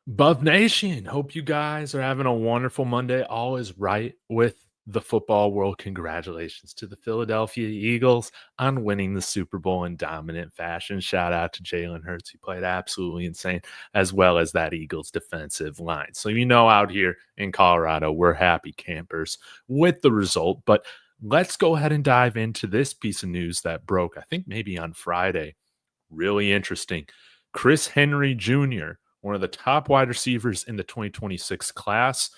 Buff Nation, hope you guys are having a wonderful Monday. All is right with the football world. Congratulations to the Philadelphia Eagles on winning the Super Bowl in dominant fashion. Shout out to Jalen Hurts, who played absolutely insane, as well as that Eagles defensive line. So, out here in Colorado, we're happy campers with the result. But let's go ahead and dive into this piece of news that broke, I think maybe on Friday. Really interesting. Chris Henry Jr., one of the top wide receivers in the 2026 class,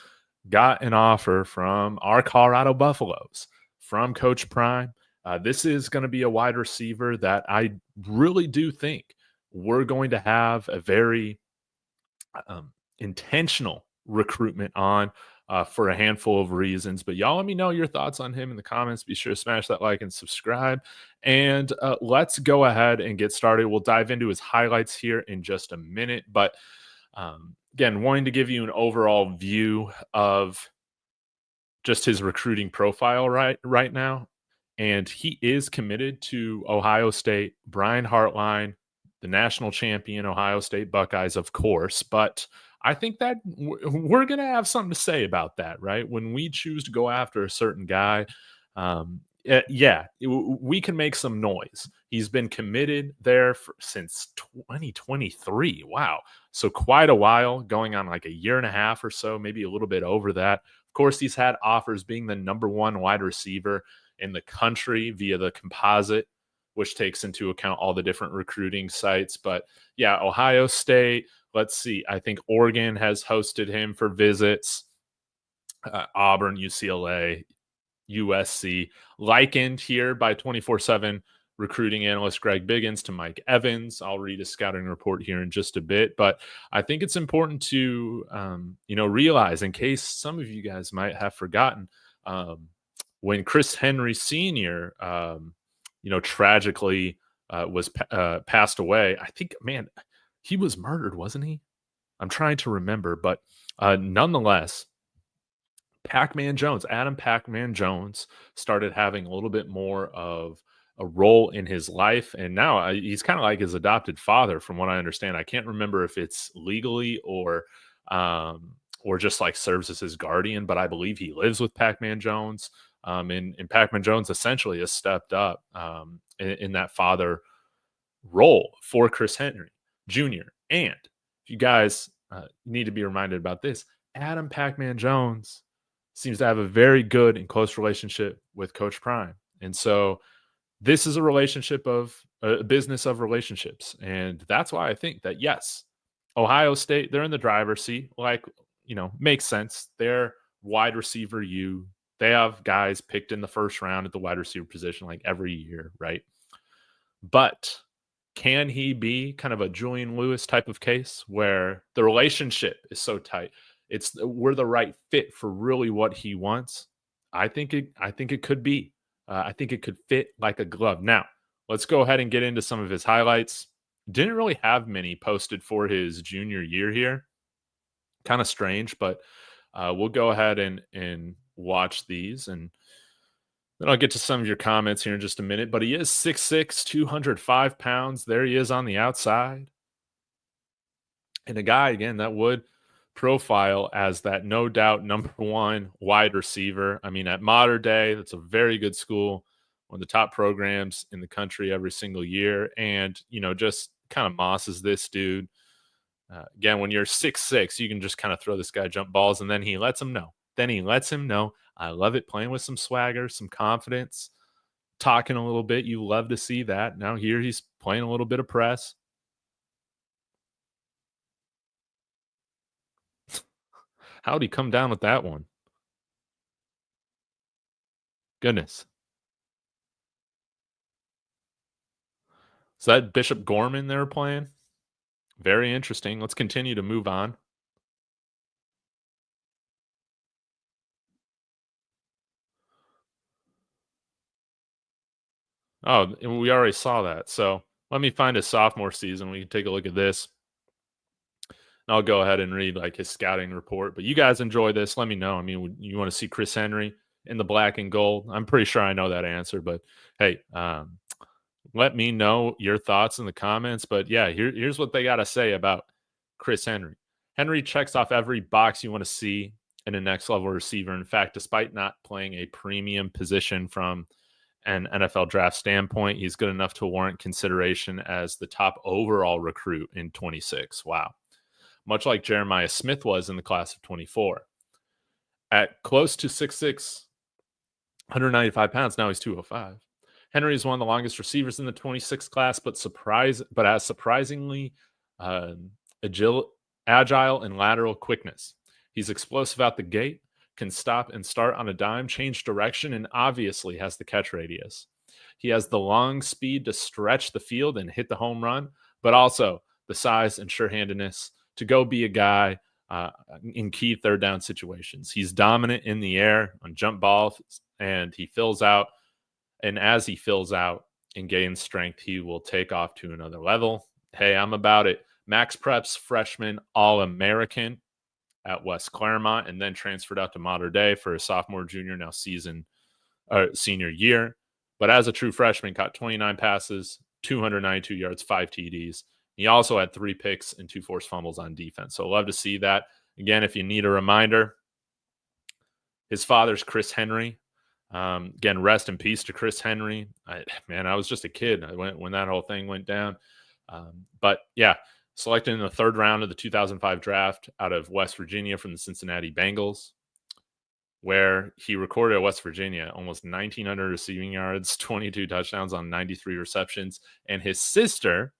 got an offer from our Colorado Buffaloes, from Coach Prime. This is going to be a wide receiver that I really do think we're going to have a very intentional recruitment on for a handful of reasons. But y'all let me know your thoughts on him in the comments. Be sure to smash that like and subscribe. And let's go ahead and get started. We'll dive into his highlights here in just a minute. But again, wanting to give you an overall view of just his recruiting profile right now. And he is committed to Ohio State, Brian Hartline, the national champion Ohio State Buckeyes, of course. But I think that we're going to have something to say about that, right? When we choose to go after a certain guy, we can make some noise. He's been committed there since 2023. Wow. So quite a while, going on like a year and a half or so, maybe a little bit over that. Of course, he's had offers being the number one wide receiver in the country via the composite, which takes into account all the different recruiting sites. But yeah, Ohio State, let's see. I think Oregon has hosted him for visits. Auburn, UCLA, USC, likened here by 24/7 recruiting analyst Greg Biggins to Mike Evans. I'll read a scouting report here in just a bit, but I think it's important to realize, in case some of you guys might have forgotten, when Chris Henry Sr. Tragically was passed away. I think, man, he was murdered, wasn't he? I'm trying to remember, but nonetheless, Pacman Jones, Adam Pacman Jones, started having a little bit more of a role in his life, and now he's kind of like his adopted father, from what I understand. I can't remember if it's legally or just like serves as his guardian, but I believe he lives with Pacman Jones. And Pacman Jones essentially has stepped up in that father role for Chris Henry Jr. And if you guys need to be reminded about this, Adam Pacman Jones seems to have a very good and close relationship with Coach Prime. And so this is a relationship of a business of relationships. And that's why I think that, yes, Ohio State, they're in the driver's seat. Like, makes sense. They're wide receiver U. They have guys picked in the first round at the wide receiver position like every year, right? But can he be kind of a Julian Lewis type of case where the relationship is so tight? We're the right fit for really what he wants. I think it could be. I think it could fit like a glove. Now, let's go ahead and get into some of his highlights. Didn't really have many posted for his junior year here. Kind of strange, but we'll go ahead and watch these, and then I'll get to some of your comments here in just a minute. But he is 6'6", 205 pounds. There he is on the outside. And a guy, again, that would profile as that no doubt number one wide receiver. I mean, at Mater Day, that's a very good school, one of the top programs in the country every single year. And, just kind of mosses this dude. Again, when you're 6'6", you can just kind of throw this guy jump balls, and then he lets him know. I love it, playing with some swagger, some confidence, talking a little bit. You love to see that. Now here he's playing a little bit of press. How'd he come down with that one? Goodness. Is that Bishop Gorman they were playing? Very interesting. Let's continue to move on. Oh, and we already saw that. So let me find his sophomore season. We can take a look at this. And I'll go ahead and read like his scouting report. But you guys enjoy this. Let me know. I mean, you want to see Chris Henry in the black and gold? I'm pretty sure I know that answer. But hey, let me know your thoughts in the comments. But yeah, here's what they got to say about Chris Henry. Henry checks off every box you want to see in a next level receiver. In fact, despite not playing a premium position from an NFL draft standpoint, he's good enough to warrant consideration as the top overall recruit in 26. Wow. Much like Jeremiah Smith was in the class of 24. At close to 6'6", 195 pounds, now he's 205. Henry is one of the longest receivers in the 26 class, but has surprisingly agile and lateral quickness. He's explosive out the gate, can stop and start on a dime, change direction, and obviously has the catch radius. He has the long speed to stretch the field and hit the home run, but also the size and sure-handedness to go be a guy in key third down situations. He's dominant in the air on jump balls, and he fills out. And as he fills out and gains strength, he will take off to another level. Hey, I'm about it. Max Preps freshman All-American at West Claremont, and then transferred out to Mater Dei for his sophomore, junior, now senior year. But as a true freshman, caught 29 passes, 292 yards, 5 TDs. He also had 3 picks and 2 forced fumbles on defense. So love to see that. Again, if you need a reminder, his father's Chris Henry. Again, rest in peace to Chris Henry. I was just a kid when that whole thing went down. But yeah, selected in the 3rd round of the 2005 draft out of West Virginia from the Cincinnati Bengals, where he recorded at West Virginia almost 1,900 receiving yards, 22 touchdowns on 93 receptions. And his sister,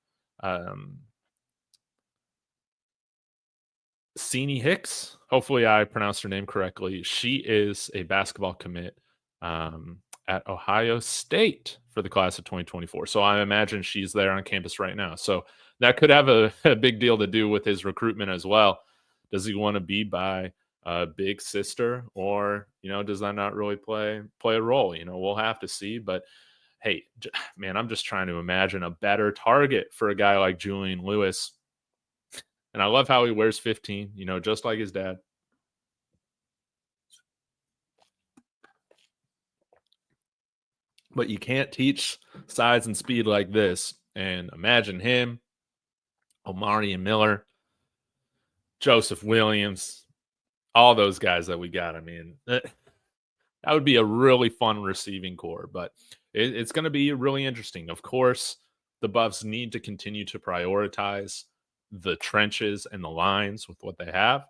Sini Hicks, hopefully I pronounced her name correctly. She is a basketball commit at Ohio State for the class of 2024. So I imagine she's there on campus right now. So that could have a big deal to do with his recruitment as well. Does he want to be by a big sister, or, does that not really play a role? We'll have to see. But hey, man, I'm just trying to imagine a better target for a guy like Julian Lewis. And I love how he wears 15, just like his dad. But you can't teach size and speed like this. And imagine him, Omari and Miller, Joseph Williams, all those guys that we got. I mean, that would be a really fun receiving core. But it's going to be really interesting. Of course, the Buffs need to continue to prioritize the trenches and the lines with what they have.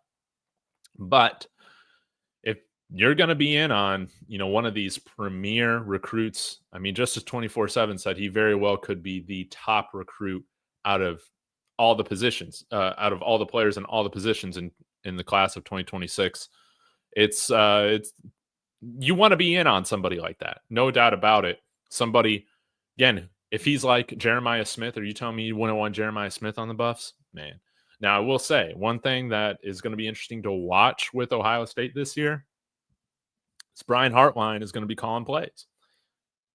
But if you're going to be in on, one of these premier recruits, I mean, just as 24/7 said, he very well could be the top recruit out of all the positions, out of all the players in all the positions in the class of 2026. It's you want to be in on somebody like that. No doubt about it. Somebody, again, if he's like Jeremiah Smith, are you telling me you wouldn't want Jeremiah Smith on the Buffs? Man. Now, I will say one thing that is going to be interesting to watch with Ohio State this year is Brian Hartline is going to be calling plays.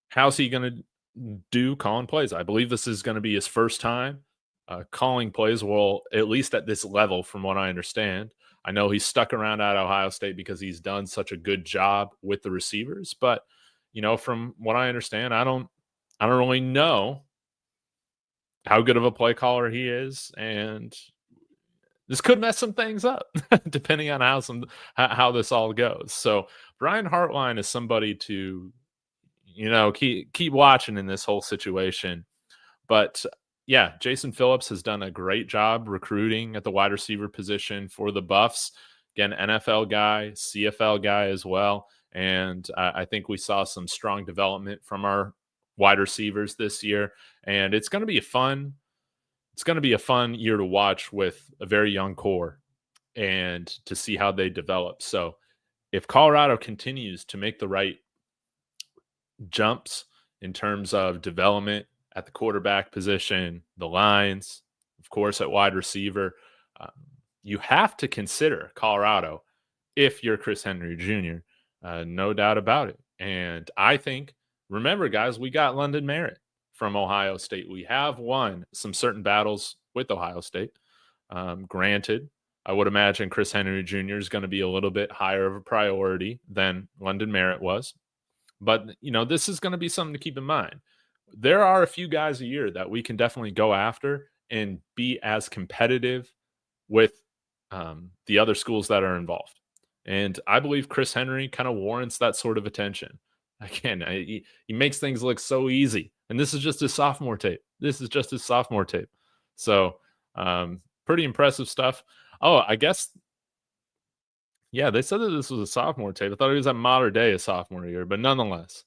How's he going to do calling plays? I believe this is going to be his first time calling plays. Well, at least at this level, from what I understand. I know he's stuck around at Ohio State because he's done such a good job with the receivers. But, from what I understand, I don't really know how good of a play caller he is, and this could mess some things up depending on how this all goes. So Brian Hartline is somebody to, keep watching in this whole situation. But yeah, Jason Phillips has done a great job recruiting at the wide receiver position for the Buffs. Again, NFL guy, CFL guy as well. And I think we saw some strong development from our wide receivers this year. And it's going to be a fun year to watch with a very young core and to see how they develop. So if Colorado continues to make the right jumps in terms of development at the quarterback position, the lines, of course, at wide receiver, you have to consider Colorado if you're Chris Henry Jr., no doubt about it. And I think, remember, guys, we got London Merritt from Ohio State. We have won some certain battles with Ohio State. Granted, I would imagine Chris Henry Jr. is going to be a little bit higher of a priority than London Merritt was. But, this is going to be something to keep in mind. There are a few guys a year that we can definitely go after and be as competitive with the other schools that are involved. And I believe Chris Henry kind of warrants that sort of attention. Again, he makes things look so easy. And this is just his sophomore tape. This is just his sophomore tape. So, pretty impressive stuff. Oh, I guess, yeah, they said that this was a sophomore tape. I thought he was at modern day a sophomore year, but nonetheless,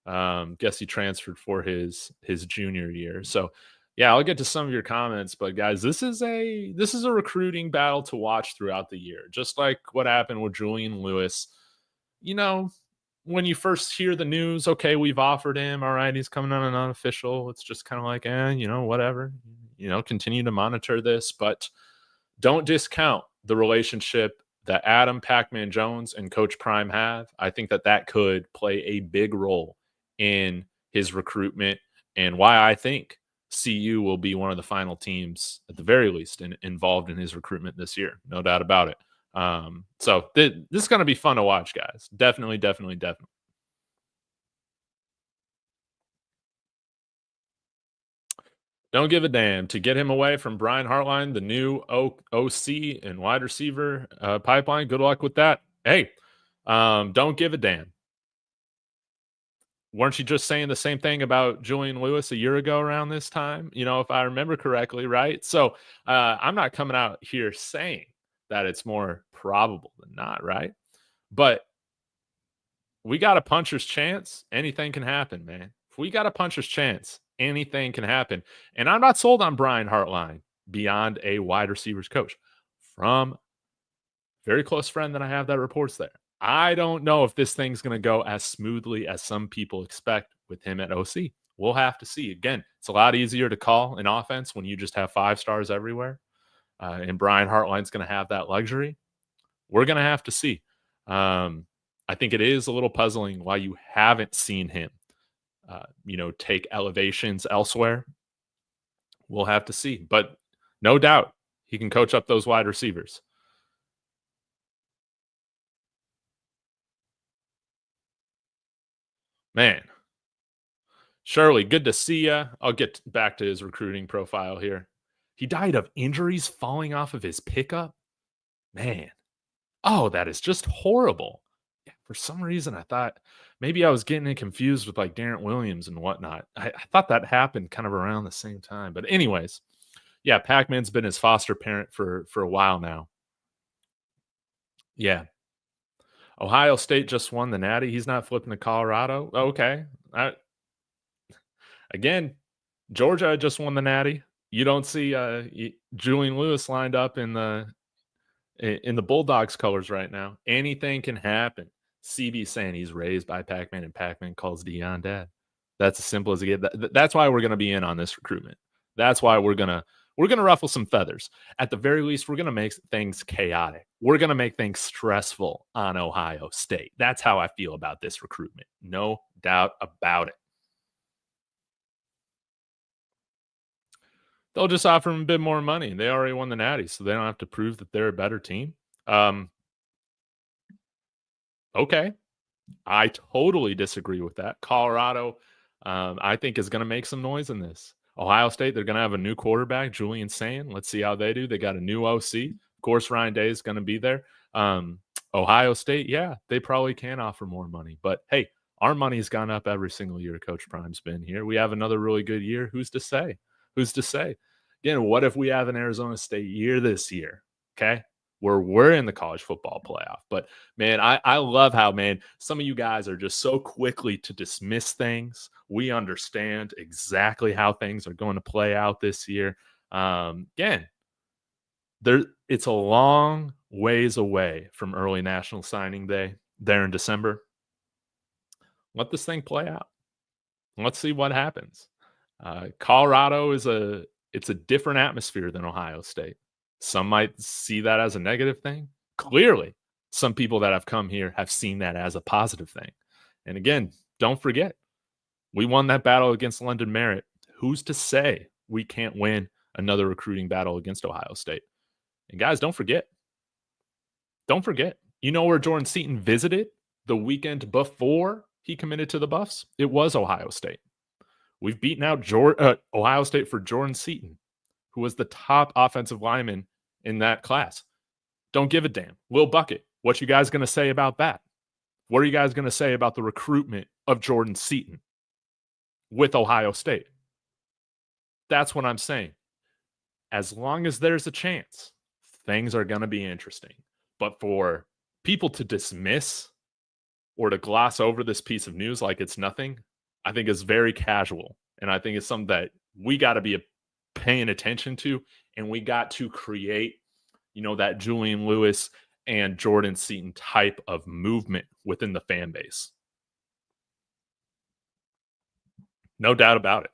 guess he transferred for his junior year. So, yeah, I'll get to some of your comments, but guys, this is a recruiting battle to watch throughout the year. Just like what happened with Julian Lewis. You know, when you first hear the news, okay, we've offered him, all right, he's coming on an unofficial. It's just kind of like, whatever. Continue to monitor this, but don't discount the relationship that Adam Pacman Jones and Coach Prime have. I think that could play a big role in his recruitment and why I think CU will be one of the final teams, at the very least, involved in his recruitment this year. No doubt about it. So this is going to be fun to watch, guys. Definitely, definitely, definitely. Don't give a damn. To get him away from Brian Hartline, the new OC and wide receiver pipeline, good luck with that. Hey, don't give a damn. Weren't you just saying the same thing about Julian Lewis a year ago around this time? If I remember correctly, right? So I'm not coming out here saying that it's more probable than not, right? But we got a puncher's chance. Anything can happen, man. If we got a puncher's chance, anything can happen. And I'm not sold on Brian Hartline beyond a wide receivers coach. From very close friend that I have that reports there. I don't know if this thing's going to go as smoothly as some people expect with him at OC. We'll have to see. Again, it's a lot easier to call an offense when you just have 5 stars everywhere. And Brian Hartline's going to have that luxury. We're going to have to see. I think it is a little puzzling why you haven't seen him, take elevations elsewhere. We'll have to see. But no doubt he can coach up those wide receivers. Man, Shirley, good to see you. I'll get back to his recruiting profile here. He died of injuries falling off of his pickup. Man, that is just horrible. Yeah, for some reason, I thought maybe I was getting it confused with like Darren Williams and whatnot. I thought that happened kind of around the same time. But anyways, yeah, Pac-Man's been his foster parent for a while now. Yeah. Ohio State just won the Natty. He's not flipping to Colorado. Okay. Again, Georgia just won the Natty. You don't see Julian Lewis lined up in the Bulldogs colors right now. Anything can happen. CB saying he's raised by Pac-Man and Pac-Man calls Deion dad. That's as simple as it gets. That's why we're going to be in on this recruitment. That's why we're going to ruffle some feathers. At the very least, we're going to make things chaotic. We're going to make things stressful on Ohio State. That's how I feel about this recruitment. No doubt about it. They'll just offer him a bit more money. They already won the Natty, so they don't have to prove that they're a better team. Okay. I totally disagree with that. Colorado, I think, is going to make some noise in this. Ohio State, they're going to have a new quarterback, Julian Sand. Let's see how they do. They got a new OC. Of course, Ryan Day is going to be there. Ohio State, yeah, they probably can offer more money. But, hey, our money's gone up every single year Coach Prime's been here. We have another really good year. Who's to say? Who's to say? Again, what if we have an Arizona State year this year? Okay. We're in the college football playoff. But, man, I love how, man, some of you guys are just so quickly to dismiss things. We understand exactly how things are going to play out this year. Again, it's a long ways away from early National Signing Day there in December. Let this thing play out. Let's see what happens. Colorado it's a different atmosphere than Ohio State. Some might see that as a negative thing. Clearly, some people that have come here have seen that as a positive thing. And again, don't forget, we won that battle against London Merritt. Who's to say we can't win another recruiting battle against Ohio State? And guys, don't forget. You know where Jordan Seaton visited the weekend before he committed to the Buffs? It was Ohio State. We've beaten out Ohio State for Jordan Seaton, who was the top offensive lineman in that class. Don't give a damn. Will Bucket, what you guys going to say about that? What are you guys going to say about the recruitment of Jordan Seaton with Ohio State? That's what I'm saying. As long as there's a chance, things are going to be interesting. But for people to dismiss or to gloss over this piece of news like it's nothing, I think is very casual. And I think it's something that we got to be paying attention to. And we got to create, that Julian Lewis and Jordan Seaton type of movement within the fan base. No doubt about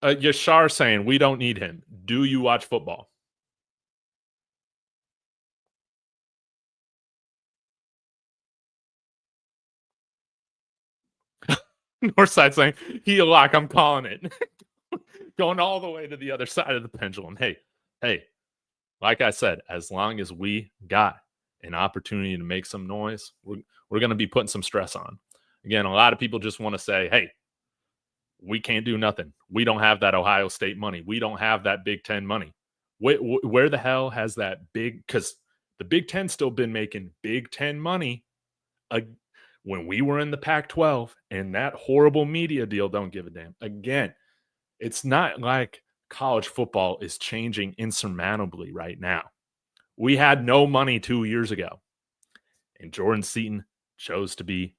it. Yashar saying, we don't need him. Do you watch football? Northside saying, he a lock, I'm calling it. Going all the way to the other side of the pendulum. Hey, like I said, as long as we got an opportunity to make some noise, we're going to be putting some stress on. Again, a lot of people just want to say, hey, we can't do nothing. We don't have that Ohio State money. We don't have that Big Ten money. Where the hell has that because the Big Ten still been making Big Ten money when we were in the Pac-12 and that horrible media deal, don't give a damn. Again, it's not like college football is changing insurmountably right now. We had no money 2 years ago, and Jordan Seaton chose to be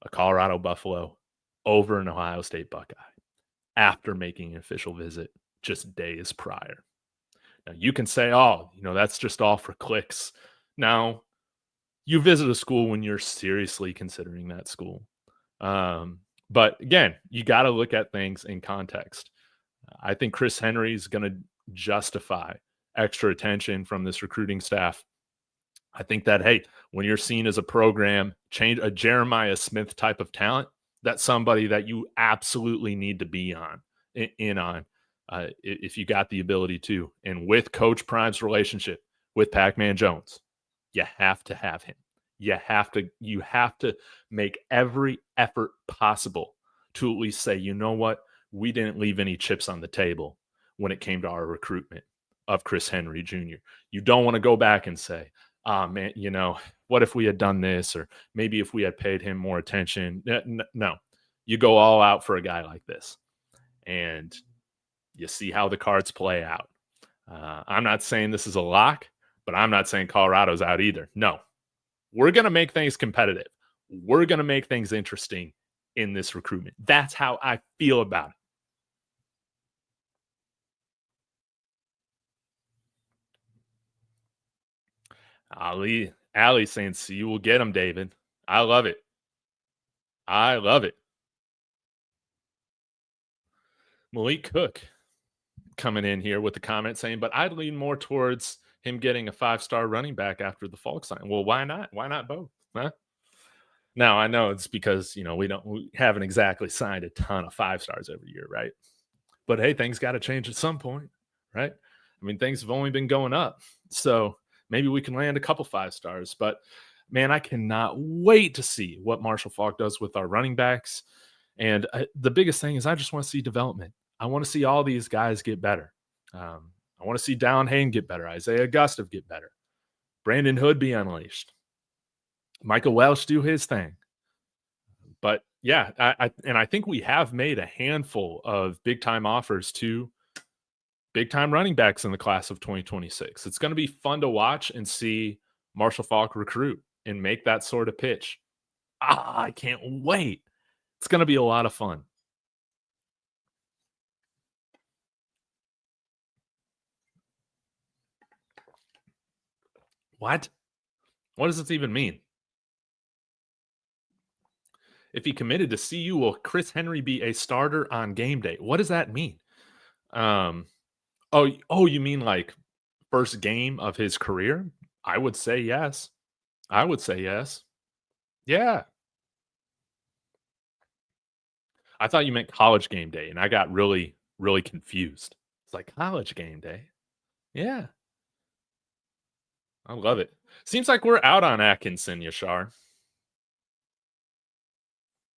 a Colorado Buffalo over an Ohio State Buckeye after making an official visit just days prior. Now, you can say, that's just all for clicks. Now, you visit a school when you're seriously considering that school. But again, you got to look at things in context. I think Chris Henry is going to justify extra attention from this recruiting staff. I think that, hey, when you're seen as a program, a Jeremiah Smith type of talent, that's somebody that you absolutely need to be on, if you got the ability to. And with Coach Prime's relationship with Pacman Jones, you have to have him. You have to make every effort possible to at least say, you know what? We didn't leave any chips on the table when it came to our recruitment of Chris Henry Jr. You don't want to go back and say, man, what if we had done this? Or maybe if we had paid him more attention. No, you go all out for a guy like this. And you see how the cards play out. I'm not saying this is a lock, but I'm not saying Colorado's out either. No, we're going to make things competitive. We're going to make things interesting in this recruitment. That's how I feel about it. Ali saying, see, you will get him, David. I love it. Malik Cook coming in here with the comment saying, but I'd lean more towards him getting a 5-star running back after the Falk sign. Well, why not? Why not both? Huh? Now, I know it's because, we haven't exactly signed a ton of 5-stars every year, right? But hey, things got to change at some point, right? I mean, things have only been going up. So maybe we can land a couple 5-stars. But man, I cannot wait to see what Marshall Faulk does with our running backs. And the biggest thing is I just want to see development. I want to see all these guys get better. I want to see Dallin Hayne get better. Isaiah Gustav get better. Brandon Hood be unleashed. Michael Welsh do his thing. But yeah, I think we have made a handful of big-time offers to big-time running backs in the class of 2026. It's going to be fun to watch and see Marshall Faulk recruit and make that sort of pitch. I can't wait. It's going to be a lot of fun. What? What does this even mean? If he committed to CU, will Chris Henry be a starter on game day? What does that mean? You mean like first game of his career? I would say yes. Yeah. I thought you meant college game day, and I got really, really confused. It's like college game day. Yeah. I love it. Seems like we're out on Atkinson, Yashar.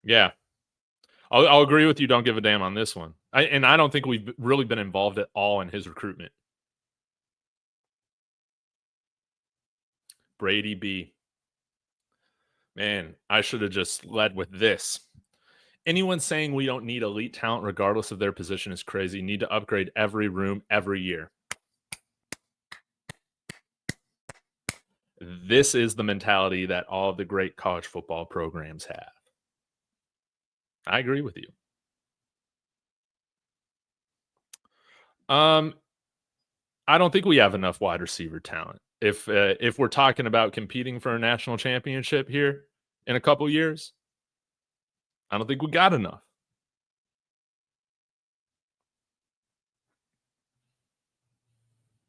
Yeah. I'll agree with you. Don't give a damn on this one. I don't think we've really been involved at all in his recruitment. Brady B. Man, I should have just led with this. Anyone saying we don't need elite talent regardless of their position is crazy. You need to upgrade every room every year. This is the mentality that all of the great college football programs have. I agree with you. I don't think we have enough wide receiver talent. If we're talking about competing for a national championship here in a couple years, I don't think we got enough.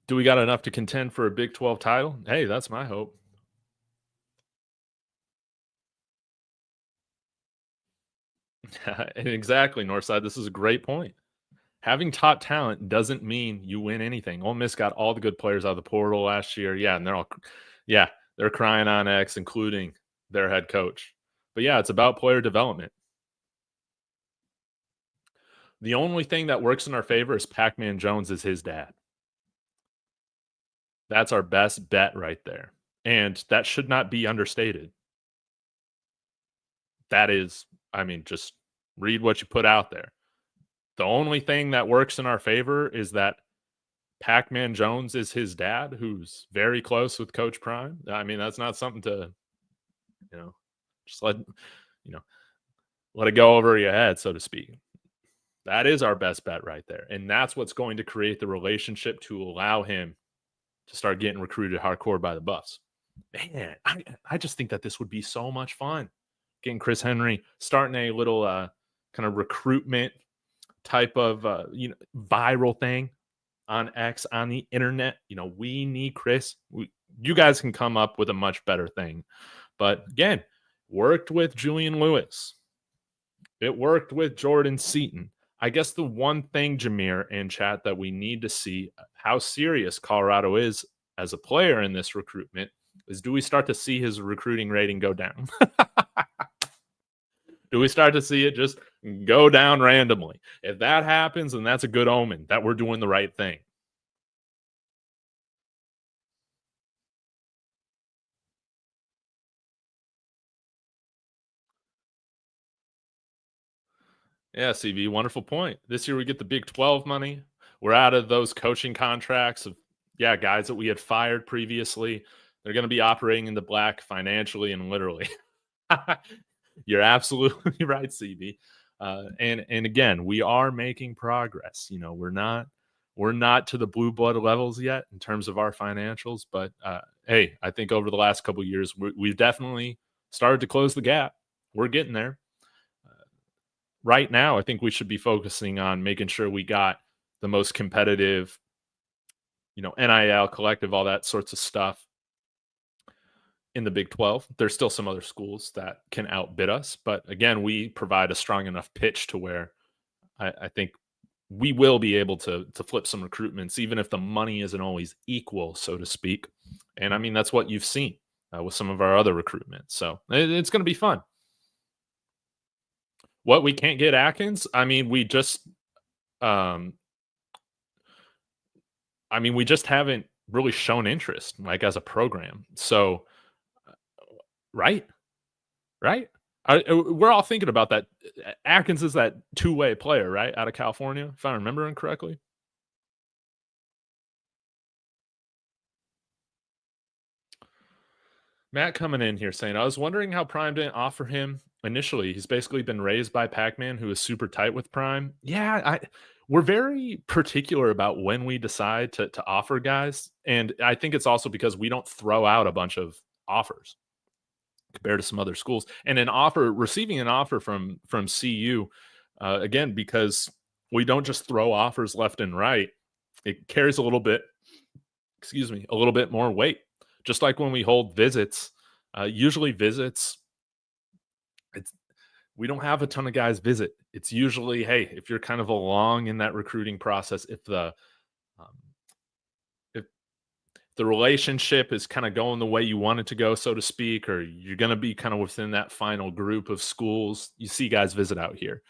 Do we got enough to contend for a Big 12 title? Hey, that's my hope. Exactly, Northside. This is a great point. Having top talent doesn't mean you win anything. Ole Miss got all the good players out of the portal last year. Yeah, and they're crying on X, including their head coach. But yeah, it's about player development. The only thing that works in our favor is Pacman Jones is his dad. That's our best bet right there. And that should not be understated. That is, I mean, just read what you put out there. The only thing that works in our favor is that Pacman Jones is his dad, who's very close with Coach Prime. I mean, that's not something to, just let it go over your head, so to speak. That is our best bet right there. And that's what's going to create the relationship to allow him to start getting recruited hardcore by the Buffs. Man, I just think that this would be so much fun. Getting Chris Henry, starting a little kind of recruitment type of viral thing on X, on the internet. We need Chris. You guys can come up with a much better thing. But again, worked with Julian Lewis. It worked with Jordan Seaton. I guess the one thing, Jameer and chat, that we need to see how serious Colorado is as a player in this recruitment is, do we start to see his recruiting rating go down? Do we start to see it just go down randomly? If that happens, then that's a good omen that we're doing the right thing. Yeah, CB, wonderful point. This year we get the Big 12 money. We're out of those coaching contracts of, guys that we had fired previously. They're going to be operating in the black financially and literally. You're absolutely right, CB. And again, we are making progress. We're not to the blue blood levels yet in terms of our financials, but hey, I think over the last couple of years we've definitely started to close the gap. We're getting there. Right now, I think we should be focusing on making sure we got the most competitive, NIL collective, all that sorts of stuff in the Big 12. There's still some other schools that can outbid us, but again, we provide a strong enough pitch to where I think we will be able to flip some recruitments, even if the money isn't always equal, so to speak. And I mean, that's what you've seen with some of our other recruitments. So it's going to be fun. What, we can't get Atkins? I mean, we just haven't really shown interest, like, as a program. So, right. We're all thinking about that. Atkins is that two-way player, right, out of California, if I'm remembering correctly. Matt coming in here saying, I was wondering how Prime didn't offer him initially. He's basically been raised by Pacman, who is super tight with Prime. Yeah, we're very particular about when we decide to offer guys. And I think it's also because we don't throw out a bunch of offers compared to some other schools. And receiving an offer from CU, again, because we don't just throw offers left and right, it carries a little bit more weight. Just like when we hold visits, usually visits, we don't have a ton of guys visit. It's usually, hey, if you're kind of along in that recruiting process, if the relationship is kind of going the way you want it to go, so to speak, or you're going to be kind of within that final group of schools, you see guys visit out here,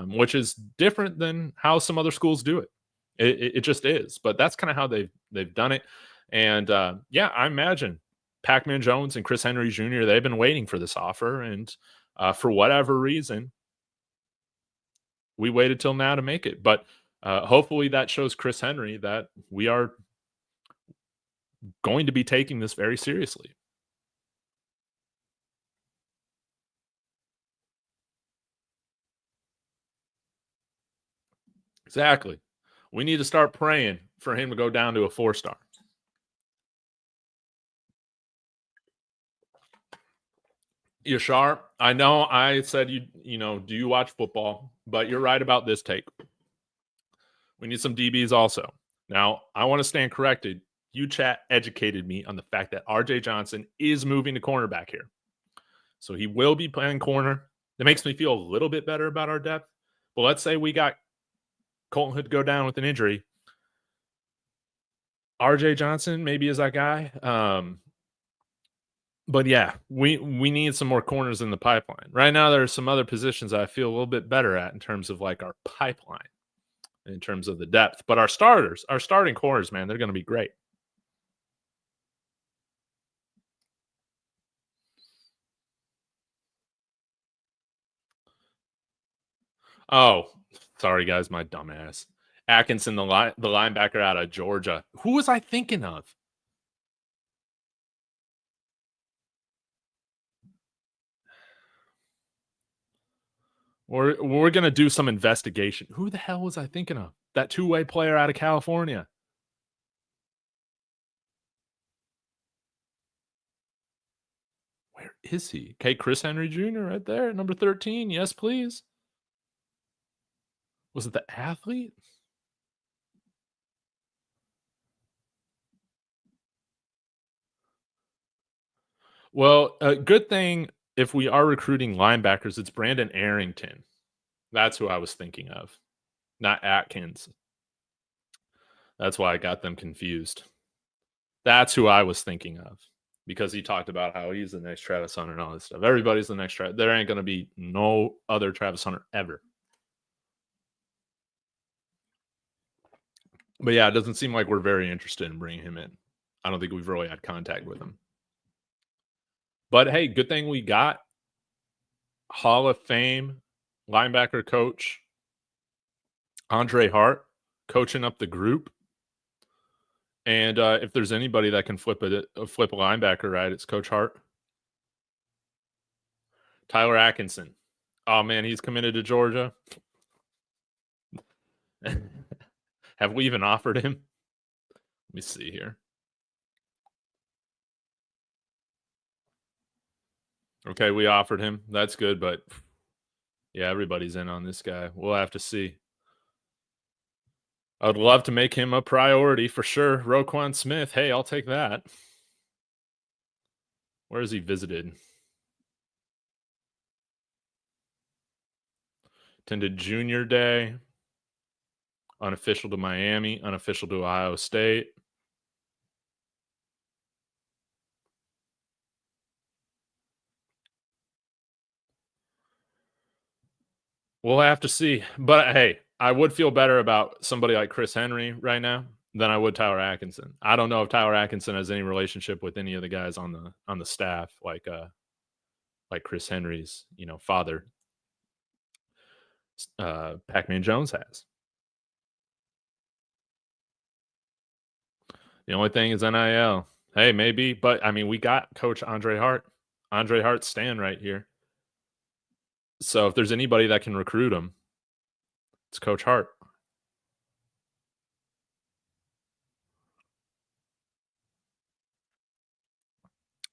which is different than how some other schools do it. It just is. But that's kind of how they've done it. And I imagine Pacman Jones and Chris Henry Jr., they've been waiting for this offer. And for whatever reason, we waited till now to make it. But hopefully that shows Chris Henry that we are going to be taking this very seriously. Exactly. We need to start praying for him to go down to a 4-star. Yashar, I know I said you know, do you watch football? But you're right about this take. We need some DBs also. Now, I want to stand corrected. You chat educated me on the fact that RJ Johnson is moving to cornerback here. So he will be playing corner. That makes me feel a little bit better about our depth. But let's say we got Colton Hood go down with an injury. RJ Johnson maybe is that guy. But yeah, we need some more corners in the pipeline. Right now, there are some other positions I feel a little bit better at in terms of like our pipeline, in terms of the depth. But our starting corners, man, they're going to be great. Oh, sorry, guys, my dumbass. Atkinson, the linebacker out of Georgia. Who was I thinking of? We're gonna do some investigation. Who the hell was I thinking of? That two-way player out of California. Where is he? Okay, Chris Henry Jr. right there, number 13. Yes, please. Was it the athlete? Well, a good thing if we are recruiting linebackers, it's Brandon Arrington. That's who I was thinking of, not Atkins. That's why I got them confused. That's who I was thinking of because he talked about how he's the next Travis Hunter and all this stuff. Everybody's the next Travis. There ain't going to be no other Travis Hunter ever. But yeah, it doesn't seem like we're very interested in bringing him in. I don't think we've really had contact with him. But hey, good thing we got Hall of Fame linebacker coach Andre Hart coaching up the group. And if there's anybody that can flip a linebacker, right, it's Coach Hart. Tyler Atkinson. Oh, man, he's committed to Georgia. Have we even offered him? Let me see here. Okay, we offered him. That's good, but yeah, everybody's in on this guy. We'll have to see. I would love to make him a priority for sure. Roquan Smith. Hey, I'll take that. Where has he visited? Attended Junior Day. Unofficial to Miami. Unofficial to Ohio State. We'll have to see. But hey, I would feel better about somebody like Chris Henry right now than I would Tyler Atkinson. I don't know if Tyler Atkinson has any relationship with any of the guys on the staff, like Chris Henry's, father, Pacman Jones has. The only thing is NIL. Hey, maybe, but I mean, we got Coach Andre Hart. Andre Hart's stand right here. So if there's anybody that can recruit him, it's Coach Hart.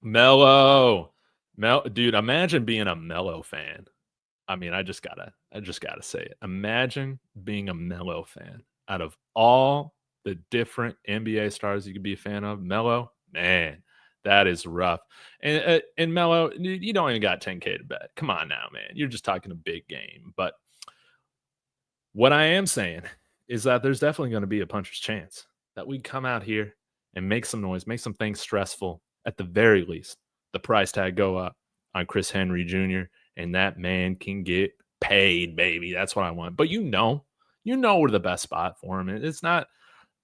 Mello. Dude, imagine being a Mello fan. I mean, I just gotta say it. Imagine being a Mello fan. Out of all the different NBA stars you could be a fan of, Mello, man, that is rough. And Mello, you don't even got 10K to bet. Come on now, man. You're just talking a big game. But what I am saying is that there's definitely going to be a puncher's chance that we come out here and make some noise, make some things stressful. At the very least, the price tag go up on Chris Henry Jr., and that man can get paid, baby. That's what I want. But you know we're the best spot for him. It's not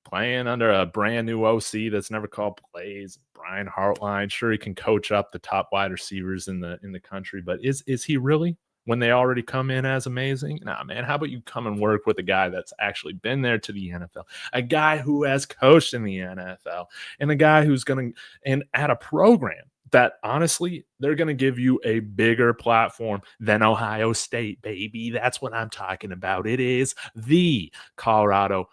playing under a brand new OC that's never called plays, Brian Hartline. Sure, he can coach up the top wide receivers in the country, but is he really? When they already come in as amazing? Nah, man, how about you come and work with a guy that's actually been there to the NFL, a guy who has coached in the NFL, and a guy who's going to, and at a program that honestly, they're going to give you a bigger platform than Ohio State, baby. That's what I'm talking about. It is the Colorado